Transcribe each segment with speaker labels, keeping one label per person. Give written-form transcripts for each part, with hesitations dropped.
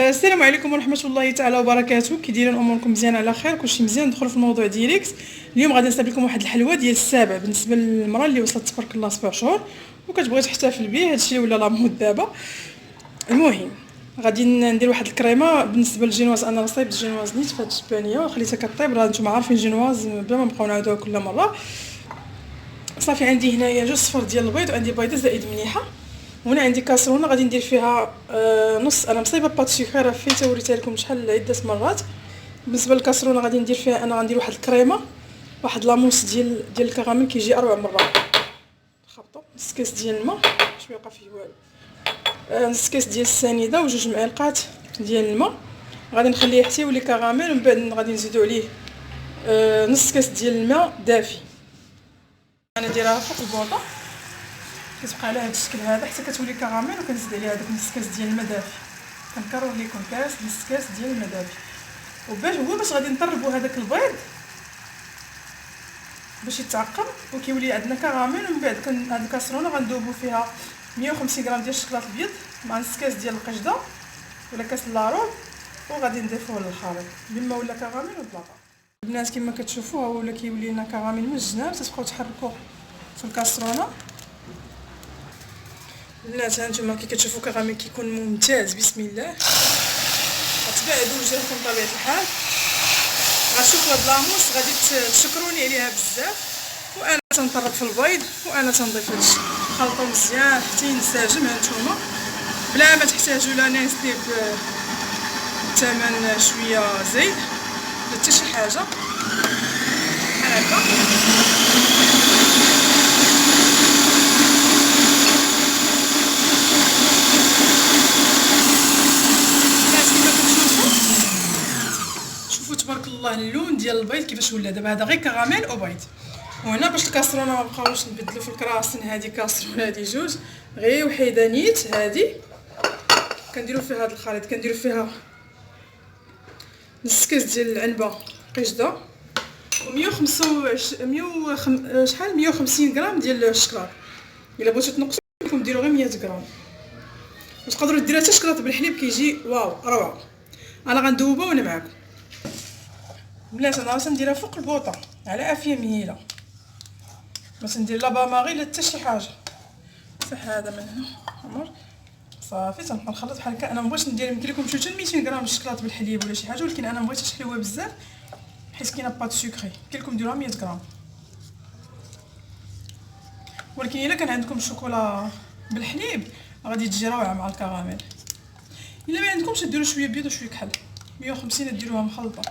Speaker 1: السلام عليكم ورحمه الله تعالى وبركاته. كي دايرين اموركم مزيان على خير؟ كلشي مزيان. ندخلوا في الموضوع ديريكت. اليوم غادي نصايب لكم واحد الحلوه ديال السابع بالنسبه للمراه اللي وصلت تبارك الله 7 شهور وكتبغي تحتفل به. هادشي ولا لا مود دابا. المهم غادي ندير واحد الكريمه بالنسبه للجينواز. انا صايبت الجينواز نيت في هاد الشبانيه وخليتها كطيب. راه نتوما عارفين الجينواز بلا ما نبقاو نعاودوها كل مره. صافي عندي هنايا 2 صفر ديال البيض وعندي بيضه زائد مليحه. هنا عندي كاسرونه غادي ندير فيها نص. انا مصايبه بات سكر راه فين وريتها لكم شحال عده مرات. بالنسبه للكاسرونه غادي ندير فيها انا غندير واحد الكريمه واحد لاموس ديال الكراميل كيجي 4 مرات. خبطوا نص كاس ديال الماء باش ما يبقى فيه والو، نص كاس ديال السنيده وجوج معالق ديال الماء. غادي نخليه حتى يولي كراميل ومن بعد غادي نزيدو عليه نص كاس ديال الماء دافي. انا نديرها فوق البوطه كتبقى على هذا الشكل هذا حتى كتولي كراميل وكنزيد عليها داك نص كاس ديال الماء دافي. كنكرر لكم نص كاس ديال الماء دافي. باش غادي نطربوا هذاك البيض باش يتعقم وكيولي عندنا كراميل. ومن بعد هاد الكاسرونه غندوبوا فيها 150 غرام ديال الشكلاط الابيض مع نص كاس ديال القشده ولا كاس لاروب وغادي نضيفوه للخليط بما ولا كراميل وبلاطه. البنات كما كتشوفوا هو ولا كيولي لنا كراميل من الجناب. تتبقاو تحركوه في الكاسرونه. البنات هانتوما كي كتشوفوا كراميل كيكون ممتاز. بسم الله غتبعدوا وجهكم بطبيعه الحال. غتشوفوا هاد لاموس غادي تشكروني عليها بزاف. وانا تنطرب في البيض وانا تنضيف هادشي. خلطوا مزيان حتى ينسجم هانتوما بلا ما تحتاجوا لا نيستي بثمن شويه زايد لا حتى شي حاجه بحال هكا. تبارك الله اللون ديال البيض كيفاش ولا دابا. هذا غير كراميل وبيض. وهنا باش الكاسرونه ما بقاوش نبدلو في الكراسن هذه كاسرونه هذه جوج غير وحيده نيت. هذه كنديروا فيها هذا الخليط كنديروا فيها نص كاس ديال العنبه قشده و شحال 150 غرام ديال الشكلاط. الا بغيتو تنقصوا لكم ديروا غير 100 غرام. وتقدروا ديروا حتى شكلاط بالحليب كيجي واو روعه. انا غندوبها وانا معاكم. بلاتي انا راه نديرها فوق البوطه على افيه مهيله. باش ندير لا باماغي لا حتى شي حاجه. صح هذا من هنا عمر صافي تنبقى نخلط بحال هكا. انا مبغيتش ندير يمكن لكم شي 200 غرام الشكلاط بالحليب ولا شي حاجه، ولكن انا مبغيتهاش حلوه بزاف حيت كاينه بات سكري. يمكن لكم ديروها 100 غرام. ولكن الا كان عندكم الشوكولا بالحليب غادي تجي روعه مع الكراميل. الا ما عندكمش ديروا شويه بيض وشويه كحل. 150 ديروها مخلطه.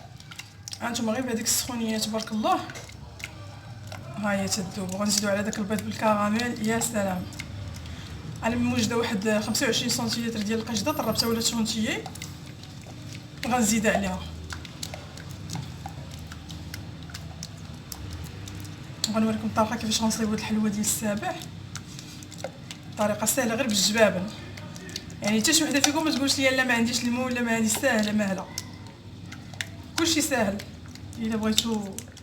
Speaker 1: هانتوما غير بهذيك السخونيه تبارك الله ها هي تذوب. وغنزيدو على داك البيض بالكراميل. يا سلام. انا موجده واحد 25 سنتيمتر ديال القشده طربتها ولات شونتيي غنزيد عليها. وغنوريكم الطريقه كيفاش غنصايبوا هاد الحلوه ديال السابع. طريقه سهله غير بالجبابن. يعني حتى شي وحده فيكم ما تقولش لي لا ما عنديش الماء ولا ما عنديش. ساهله ماهله كلشي ساهل. الا بغيتو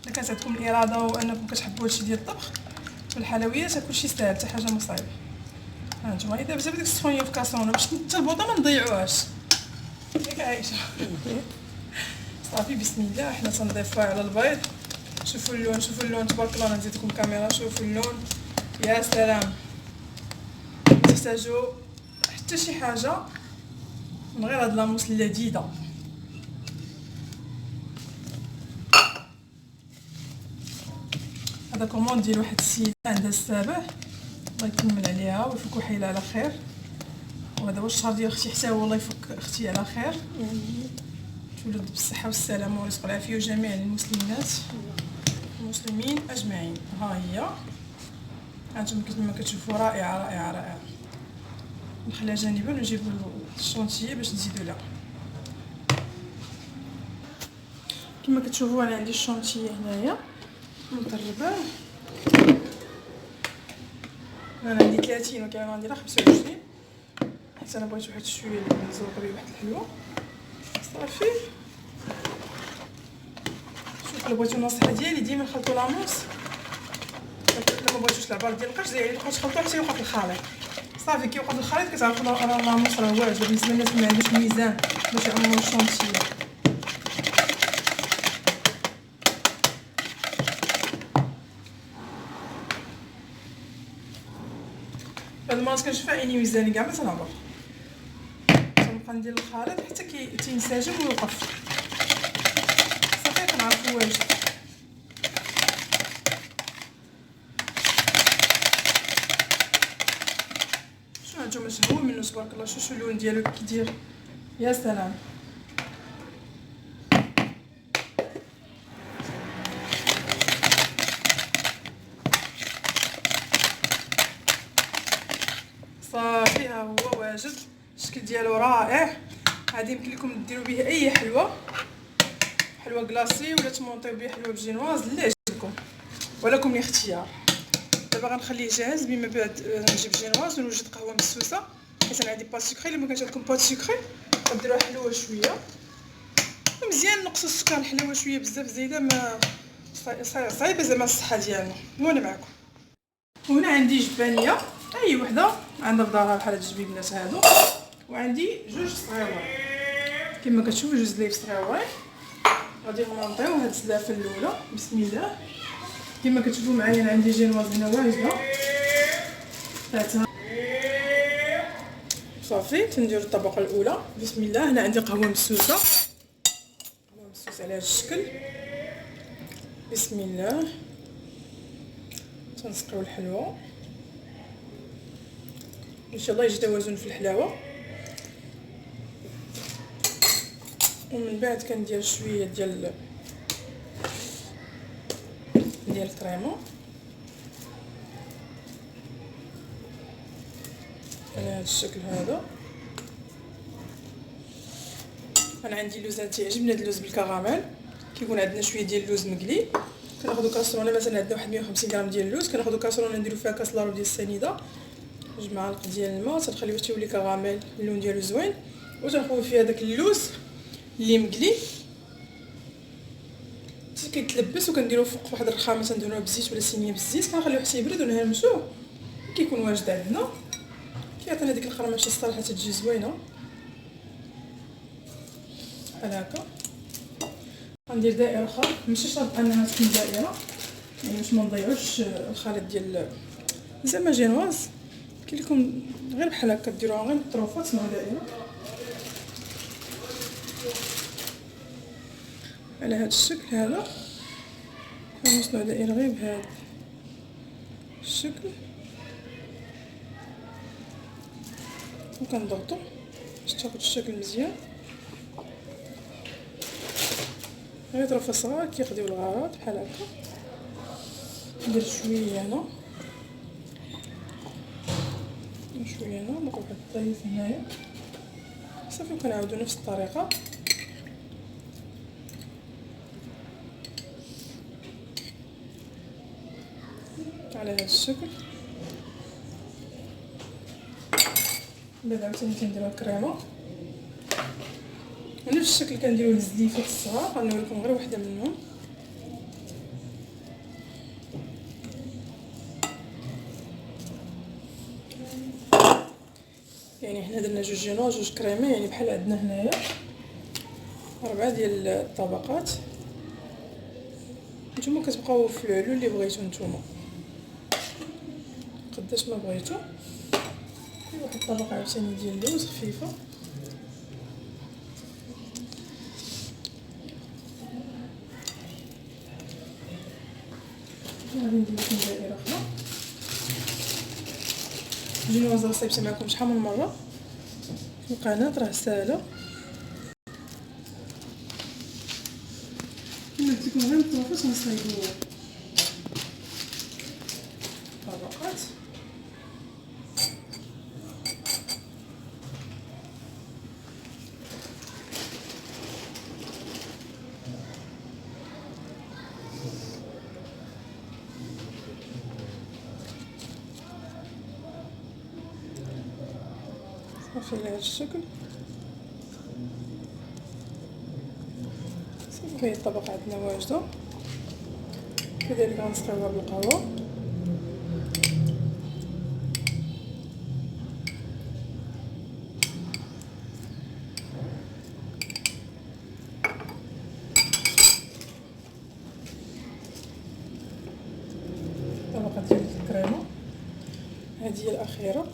Speaker 1: الا كانت عندكم الاراده وانكم كتحبوا هادشي ديال الطبخ والحلويات كلشي ساهل حتى حاجه ما صعيبه. هانتوما اذا بزاف ديك السخونيه في كاسرونه باش حتى البوطه ما نضيعوهاش. ياك عايشه. صافي بسم الله حنا تنضيفوها على البيض. شوفوا اللون شوفوا اللون تبارك الله. نزيد لكم الكاميرا شوفوا اللون. يا سلام. تحتاجوا حتى شي حاجه من غير هاد لاموس اللذيذه. هذا كوموند ديال واحد السيده عندها السابع الله يكمل عليها ويفك حيله على خير. وهذا هو الشهر ديال اختي حتى هو الله يفك اختي على خير. تولد بالصحه والسلامه ورزق العافيه وجميع المسلمات المسلمين اجمعين. ها هي هانتوما كما كتشوفوا رائعه رائعه رائعه. نخليها جانبا ونجيب الشونتيي باش نزيدو لها. كما كتشوفوا انا عندي الشونتيي هنايا مطربه. انا عندي 30 وكاين غنديرها 25 حيت انا بغيت واحد شويه نزوق به واحد الحلوه. صافي شوف الا بغيتو النصيحه ديالي ديما خلطوا لاموس. الا ما بغيتوش العبار ديال القش ديالي بقاو تخلطوه حتى يوقف الخليط. صافي كيوقف الخليط كتعرفوا راه لاموس راه واجد بالنسبه للناس اللي ما عندهاش الميزان باش يعمروا الشونتيي. هاد المرات كنشوف عيني مزيان كاع ما تنهضر، تنبقى ندير الخليط حتى تينسجم ويوقف صافي كنعرفو واجد. شنو هانتوما تهوى منو تبارك الله، شوفوا اللون ديالو كي داير، يا سلام. صافي ها هو واجد، الشكل ديالو رائع. هادي يمكن لكم ديروا به اي حلوه، حلوه كلاصي ولا تمونطيو به حلوه بجينواز اللي عجبكم، ولكم الاختيار. دابا غنخليه جاهز، بما بعد نجيب جينواز ونوجد قهوه مسوسه، حيت انا عندي با سكري. الا ما كانش عندكم با سكري غديروها حلوه شويه، مزيان نقصوا السكر. الحلاوه شويه بزاف زايده ما صعيبه زعما الصحه ديالنا. وانا معكم. وهنا عندي جبانيه اي وحده عندها في دارها بحال هاد الجبيبنات هادو، وعندي جوج صغيورين كما كتشوفوا، جوج زلايف صغيورين. غادي نمونطيو هاد الزلافه الاولى بسم الله. كما كتشوفوا معايا انا عندي جينواز هنا واجده ثلاثه. صافي تنديروا الطبقه الاولى بسم الله. هنا عندي قهوه مسوسه، قهوه مسوسه على هذا الشكل بسم الله. تنسقيو الحلوه ان شاء الله يجي توازن في الحلاوه. ومن بعد كندير شويه ديال الكريمه على هذا الشكل هذا. انا عندي اللوز، تيعجبني هذا اللوز بالكراميل. كيكون عندنا شويه ديال اللوز مقلي، كناخذوا كاسرونه مثلا عندنا واحد 150 غرام ديال اللوز، كناخذوا كاسرونه نديروا فيها كاس لارو ديال السنيده، جوج معالق ديال الماء، تنخليوه حتى يولي كراميل اللون ديالو زوين، وتنخوي فيه هذاك اللوز اللي مقلي حتى كيتلبس، وكنديروه فوق واحد الرخامه تندهنوها بالزيت ولا سينيه بالزيت، كنخليوه حتى يبرد ونهرمسوه. كيكون واجد عندنا، كيعطينا ديك القرمشه الصراحه تجي زوينه بحال هكا. غندير دائره اخرى، ماشي شرط انها تكون دائره يعني باش ما نضيعوش الخليط ديال زعما جينواز. كاين لكم غير بحال هكا ديروها غير بالطروفات مع دائره على هذا الشكل هذا. كنوصلوا دائره غير بهذا الشكل وكنضغطوا باش تاخذ الشكل مزيان. غير طرفه صغار كيخديو الغرض بحال هكا. ندير شويه هنا شويه هنا، ناخذ واحد الطريف هنايا صافي. وكنعاودوا نفس الطريقه على هذا الشكل. بعد عاوتاني كنديروا الكريمه ونفس الشكل كنديروا الزليفات الصغار. غنوريكم غير وحده منهم. يعني حنا درنا جوج جينو جوج كريمه، يعني بحال عندنا هنايا 4 ديال الطبقات. نتوما كتبقاو في العلو اللي بغيتو نتوما قداش ما بغيتو. واحد الطبقه عاوتاني ديال اللوز خفيفه. غادي ندير لكم دائره اخرى. الجينواز راه صايبتها معكم شحال من مره في القناه، راه ساهله. كما قلت لكم غير الطرفات نصايبوا طبقات. صافي على هذا الشكل. صافي هي الطبقه عندنا واجده. كذلك غنسقيوها بالقهوه. هذه هي الاخيره.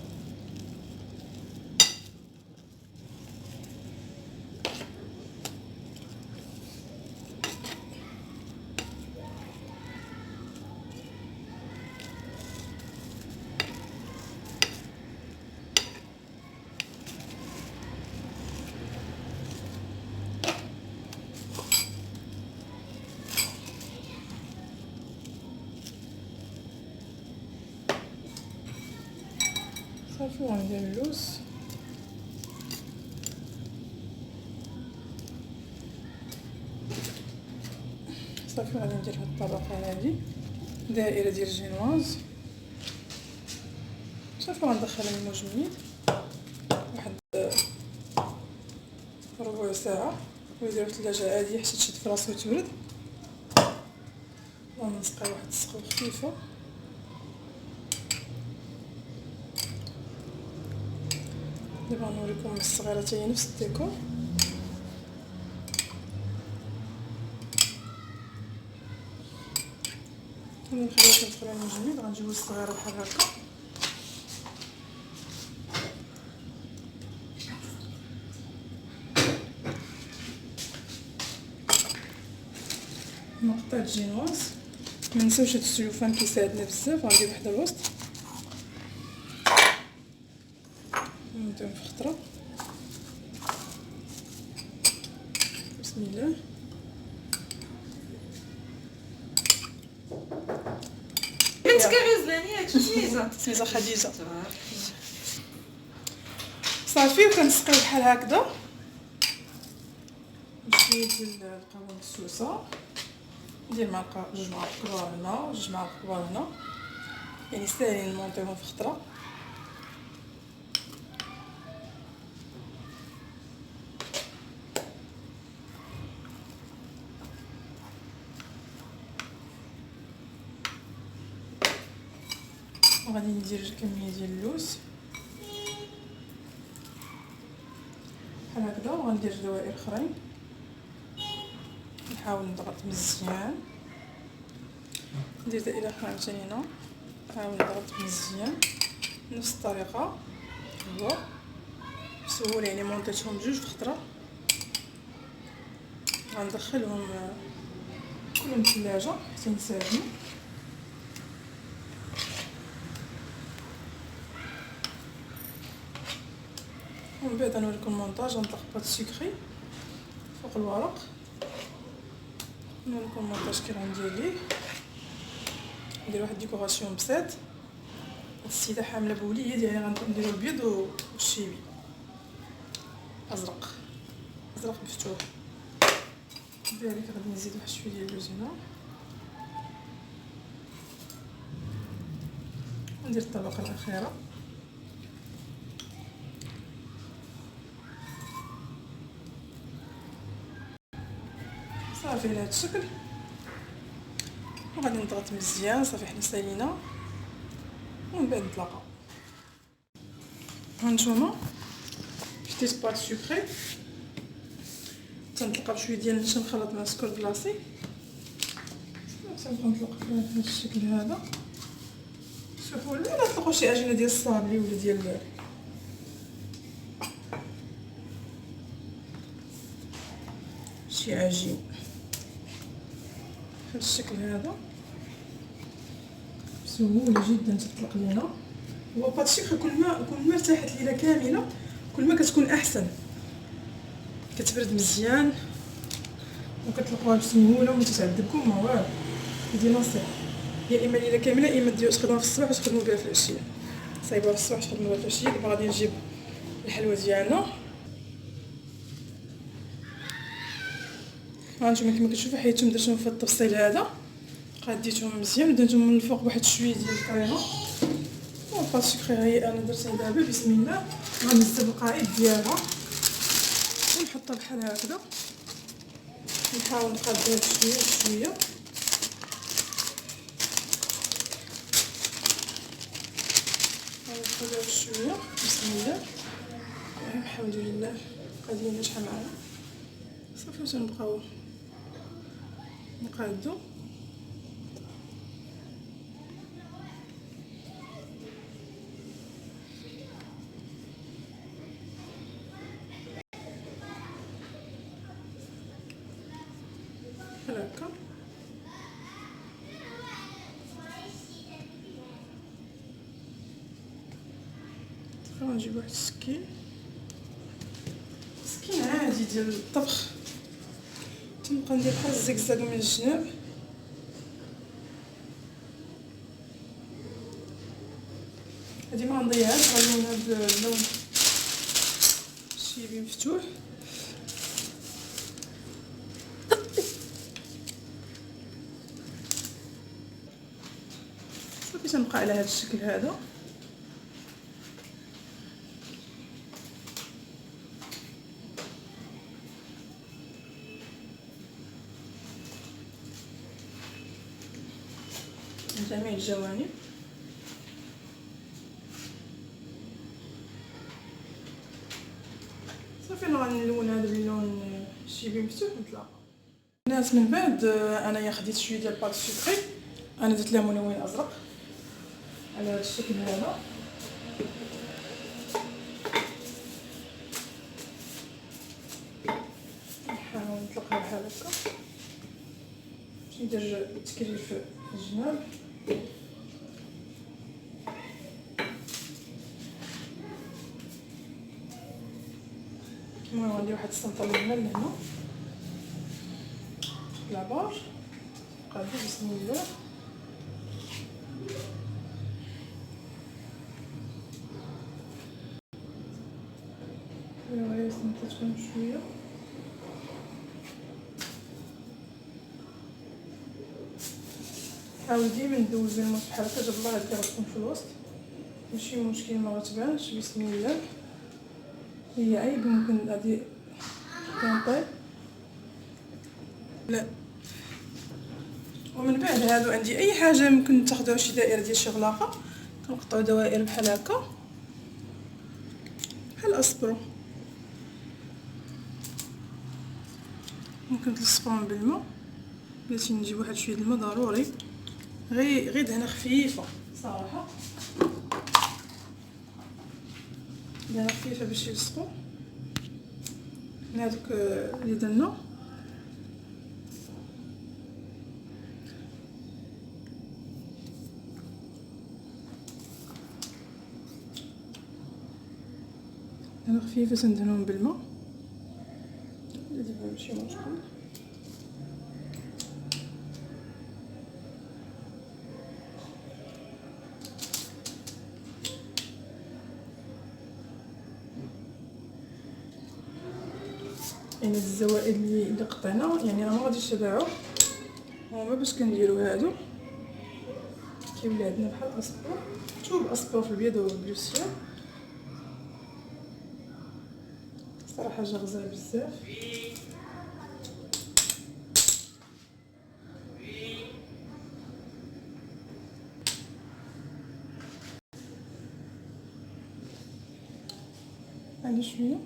Speaker 1: صافي غندير اللوز. صافي غادي ندير هاد الطبقه هادي دائره ديال الجينواز. صافي غندخلها المجمد واحد ربع ساعه ويدير في الثلاجه عاديه حتى تشد في راسو وتبرد. غنسقي واحد السقوه خفيفه. دابا غنوريكم الصغيره حتى هي نفس الديكور. نخليها تدخل المجمد. غنجيبو الصغيره بحال هكا نقطع الجينواز. منساوش هاد السلوفان كيساعدنا بزاف. غندير واحد الوسط ندير في خطره. بسم الله.
Speaker 2: بنتك غزلاني ياك سميتها
Speaker 1: سميتها خديجه. صافي وكنسقيو بحال هكذا بشويه ديال القهوه مسوسه. ندير معلقه جوج معالق كبار هنا جوج معالق كبار هنا، يعني ساهلين نمونطيوهم في خطره. وغادي ندير كميه ديال اللوز بحال هكذا وغندير دوائر اخرين. نحاول نضغط مزيان. ندير دائره اخرى عاوتاني هنا نحاول نضغط مزيان نفس الطريقه. هو بسهوله يعني مونطيتهم بجوج في خطره. غندخلهم كلهم الثلاجه حتى ينسجموا. ومن بعد غنوريكم المونطاج. غنطلق بات سكري فوق الورق. نوريكم المونطاج كي غندير ليه. ندير واحد ديكوراسيون بسيط. هاد السيده حامله بوليه ديالي غنديرو البيض والشيبي ازرق مفتوح. كذلك غادي نزيد واحد شويه ديال اللوز هنا وندير الطبقه الاخيره. صافي على هاد الشكل وغادي نضغط مزيان. صافي حنا سالينا ومن بعد نطلقها. هانتوما شتيت بات سكري تنطلقها بشويه ديال النشا مخلط مع السكر كلاصي. صافي نطلق بهذا الشكل هذا سهول. ولا نطلقوا شي عجينه ديال الصابلي ولا ديال شي عجين بهذا الشكل هذا سهوله جدا تطلق لينا. هو بات سكر كل ما ارتاحت ليله كامله كل ما كتكون احسن. كتبرد مزيان وكتطلقوها بسهوله وما تتعذبكم ما والو. هذه نصيحه يا اما ليله كامله يا اما ديروا تخدموها في الصباح وتخدموا بها في العشيه. صايبوها في الصباح تخدموا بها في العشيه. دابا غادي نجيب الحلوه ديالنا. هانتوما كما كتشوفوا حيدتهم درتهم في التفصيل هذا. قاديتهم مزيان ودهنتهم من الفوق بواحد شويه ديال الكريمه. وبات سكري هي انا درتها دابا. بسم الله. غنزل القائد ديالها ونحطها بحال هكذا. نحاول نقادها بشويه بشويه. غنخليها بشويه. بسم الله. الحمد لله غادي ناجحه معنا. صافي تنبقاو نقادو. غنجيب واحد السكين عادي ديال الطبخ، تنبقى ندير بحال الزقزاق من الجناب. هادي ما غنضيعهاش، غنلونها باللون الشيبي مفتوح. صافي تنبقى على هذا الشكل هذا. جميع الجوانب. صافي غنلون هذا باللون الشيبي مفتوح ونتلاقى. الناس من بعد انايا خديت شويه ديال الباط سكري، انا درت لها ملون ازرق على هذا الشكل هذا. نحاول نطلقها بحال هكا باش ندير التكرير في الجناب. المهم غندير واحد السنطه من هنا لهنا لابار قادر. بسم الله. غير السنطه تكون شويه. حاول ديما ندوز الماء بحال هكا، جاب الله هادي غتكون في الوسط ماشي مشكل ما غتبانش. بسم الله. هي عيب ممكن غادي تنطيب لا. ومن بعد هادو عندي اي حاجه ممكن تاخذوها شي دائره ديال شغلاقه، كنقطعوا دوائر بحال هكا بحال اسبرو. ممكن تلصقوهم بالماء، بغيتي نجيب واحد شويه الماء ضروري، غير دهنه خفيفه صراحه، دهنه خفيفه باش يلصقوا من هذوك اللي درنا. دهنه خفيفه تندهنوهم بالماء، دابا ماشي مشكل. يعني الزوائد اللي قطعنا يعني راه ما غاديش تباعو، هما باش كنديرو هادو كيولي عندنا بحال اسبور، شوف اسبور في البيض والبلوسيا. صراحه جا غزال بزاف. عندي شويه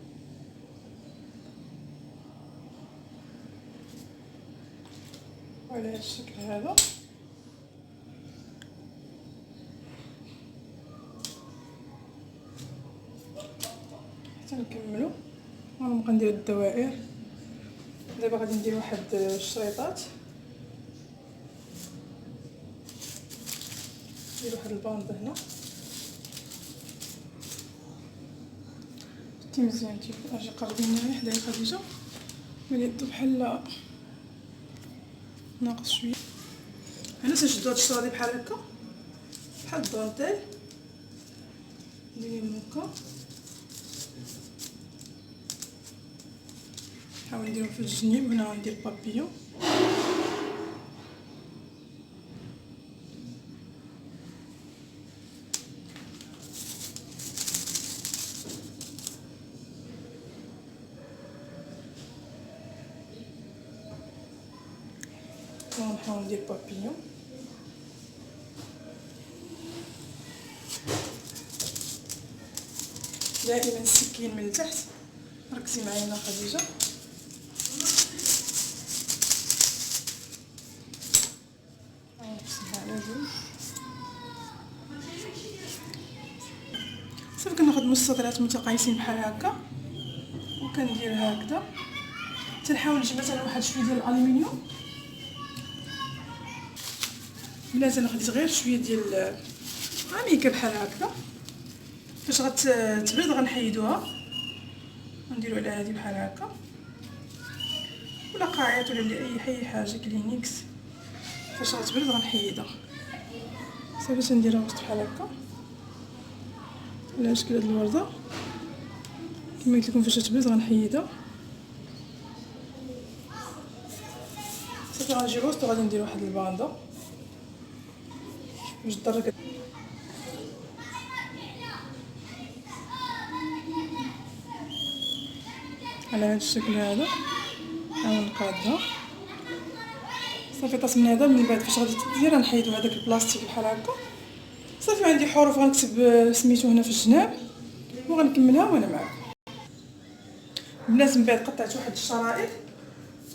Speaker 1: على هذا الشكل هذا. حتى نكملو. غنبقى ندير الدوائر. دابا غادي ندير واحد الشريطات، ندير واحد الباند هنا مزيان. اجي قربي معايا حدايا خديجه، ملي يدو بحال ناقص شويه. هنا تنشدو هاد الشراضي بحال هكا بحال الدونتيل، نديرهم هكا، نحاول نديرهم في الجنيب. هنا غندير بابيون، ونحاول ندير بابيون. دائما السكين من التحت، ركزي معايا هنا خديجه. نقسمها على جوج. صافي كناخذ مستطيلات متقايسين بحال هكا وكندير هكذا. تنحاول نجيب مثلا واحد شويه ديال الالومنيوم، بلاتي انا خديت غير شويه ديال عميكه بحال هكذا، فاش غتبرد غنحيدوها، ونديرو عليها هادي بحال هكا، ولا قاعات ولا اي حاجه كلينكس. فاش غتبرد غنحيدها صافي. تنديرها وسط بحال هكا على شكل هاد الورده. كما قلت لكم فاش تبرد غنحيدها صافي. غنجي وسط وغادي ندير واحد الباندا باش تدرك على هذا الشكل هذا. غنقادها صافي. طاس من هذا من بعد فاش غادي تدير غنحيدو هذاك البلاستيك بحال هكا صافي. عندي حروف غنكتب سميتو هنا في الجناب وغنكملها وانا معكم. البنات من بعد قطعت واحد الشرائط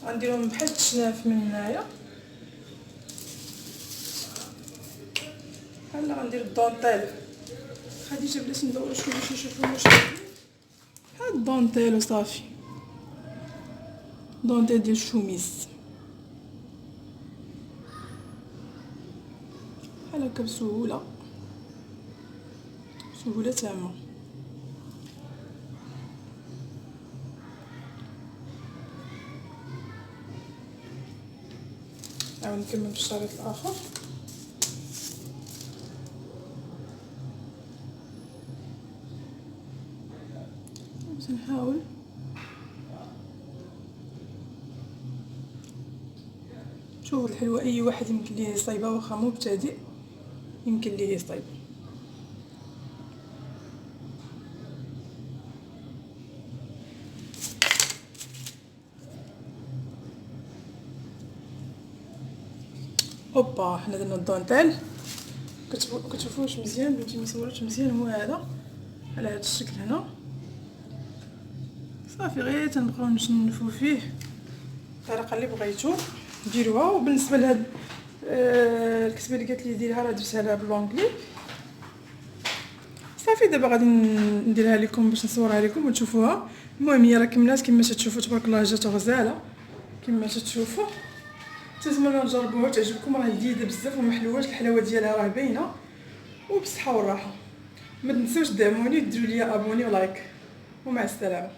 Speaker 1: غنديرهم بحال التشناف من هنايا. هلا غندير الدونطيل. خديجه بلاتي ندور شويه باش نشوفو واش هاد الدونطيل وصافي. دونطيل ديال الشوميز بحال هكا بسهوله تامه. نعاود نكمل بالشريط الاخر. نحاول شوفوا الحلوه اي واحد يمكن ليه يصايبها واخا مبتدئ يمكن ليه يصايب. اوبا حنا درنا الدونتيل. كتشوفوا واش مزيان بنتي ما صورتش مزيان. هو هذا على هذا الشكل هنا صافي. غير تنبقاو نشنفو فيه الطريقه اللي بغيتو ديروها. وبالنسبه لهاد الكتبه اللي قالت لي ديرها راه درتها لها بالونجلي صافي. دابا غادي نديرها لكم باش نصورها لكم وتشوفوها. المهم هي راه كملات كما تشوفوا تبارك الله. جات غزاله كما تشوفوا. نتمنى تجربوها تعجبكم. راه جديده بزاف ومحلواش. الحلاوه ديالها راه باينه وبالصحه والراحه. ما تنساوش دعموني ديروا لي ابوني ولايك ومع السلامه.